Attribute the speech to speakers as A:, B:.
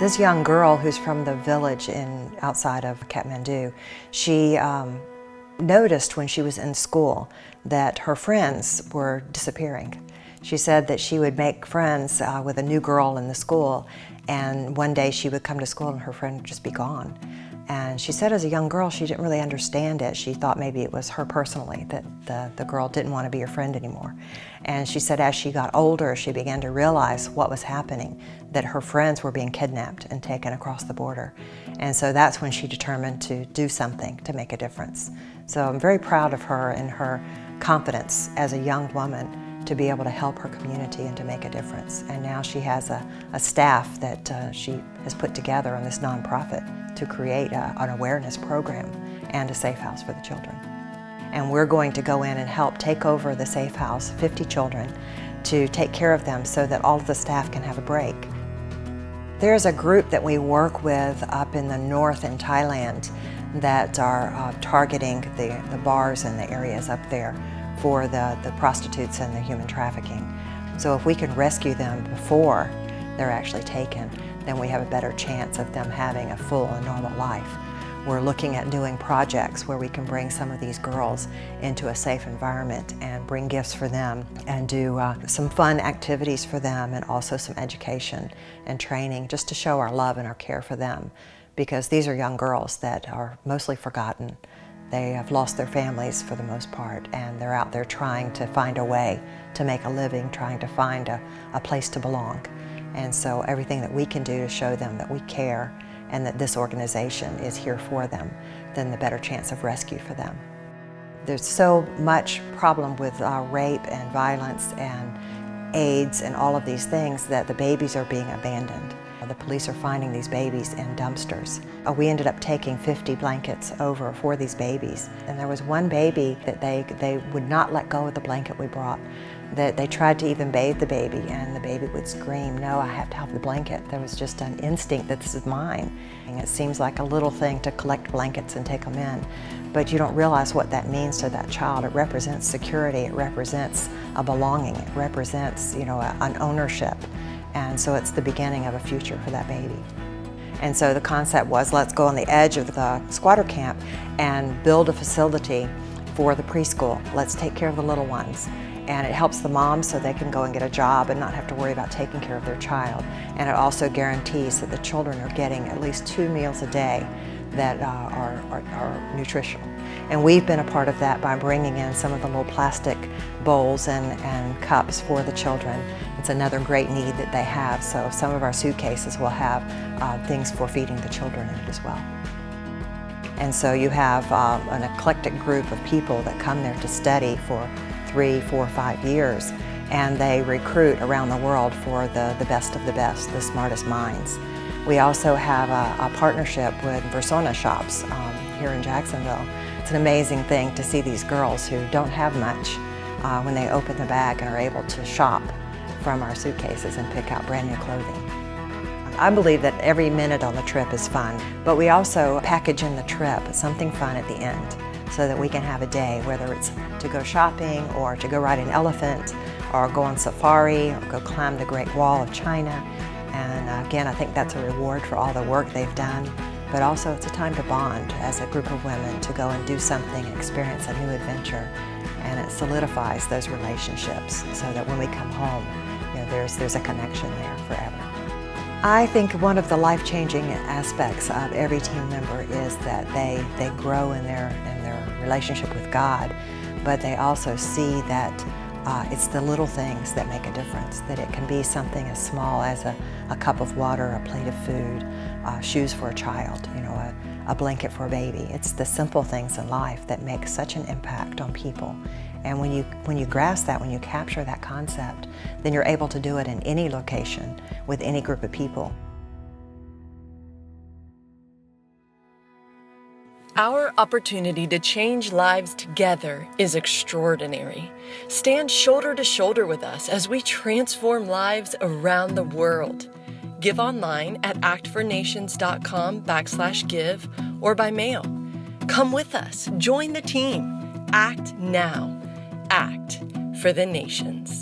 A: This young girl who's from the village outside of Kathmandu, she noticed when she was in school that her friends were disappearing. She said that she would make friends with a new girl in the school, and one day she would come to school and her friend would just be gone. And she said as a young girl she didn't really understand it. She thought maybe it was her personally, that the girl didn't want to be her friend anymore. And she said as she got older she began to realize what was happening, that her friends were being kidnapped and taken across the border. And so that's when she determined to do something to make a difference. So I'm very proud of her and her confidence as a young woman to be able to help her community and to make a difference. And now she has a staff that she has put together on this nonprofit to create an awareness program and a safe house for the children. And we're going to go in and help take over the safe house, 50 children, to take care of them so that all of the staff can have a break. There's a group that we work with up in the north in Thailand that are targeting the bars and the areas up there for the prostitutes and the human trafficking. So if we can rescue them before they're actually taken, then we have a better chance of them having a full and normal life. We're looking at doing projects where we can bring some of these girls into a safe environment and bring gifts for them and do some fun activities for them, and also some education and training just to show our love and our care for them, because these are young girls that are mostly forgotten. They have lost their families for the most part, and they're out there trying to find a way to make a living, trying to find a place to belong. And so everything that we can do to show them that we care and that this organization is here for them, then the better chance of rescue for them. There's so much problem with rape and violence and AIDS and all of these things that the babies are being abandoned. The police are finding these babies in dumpsters. We ended up taking 50 blankets over for these babies. And there was one baby that they would not let go of the blanket we brought. That they tried to even bathe the baby, and the baby would scream, "No, I have to have the blanket." There was just an instinct that this is mine. And it seems like a little thing to collect blankets and take them in, but you don't realize what that means to that child. It represents security, it represents a belonging, it represents, an ownership. And so it's the beginning of a future for that baby. And so the concept was, let's go on the edge of the squatter camp and build a facility for the preschool. Let's take care of the little ones. And it helps the moms so they can go and get a job and not have to worry about taking care of their child. And it also guarantees that the children are getting at least 2 meals a day that are nutritional. And we've been a part of that by bringing in some of the little plastic bowls and cups for the children. It's another great need that they have. So some of our suitcases will have things for feeding the children in it as well. And so you have an eclectic group of people that come there to study for 3, 4, 5 years, and they recruit around the world for the best of the best, the smartest minds. We also have a partnership with Versona Shops here in Jacksonville. It's an amazing thing to see these girls who don't have much when they open the bag and are able to shop from our suitcases and pick out brand new clothing. I believe that every minute on the trip is fun, but we also package in the trip something fun at the end so that we can have a day, whether it's to go shopping or to go ride an elephant or go on safari or go climb the Great Wall of China. And again, I think that's a reward for all the work they've done, but also it's a time to bond as a group of women to go and do something, experience a new adventure, and it solidifies those relationships so that when we come home, there's a connection there forever. I think one of the life-changing aspects of every team member is that they grow in their relationship with God, but they also see that it's the little things that make a difference, that it can be something as small as a cup of water, a plate of food, shoes for a child, a blanket for a baby. It's the simple things in life that make such an impact on people. And when you grasp that, when you capture that concept, then you're able to do it in any location with any group of people.
B: Our opportunity to change lives together is extraordinary. Stand shoulder to shoulder with us as we transform lives around the world. Give online at actfornations.com/give or by mail. Come with us, join the team. Act now. Act for the nations.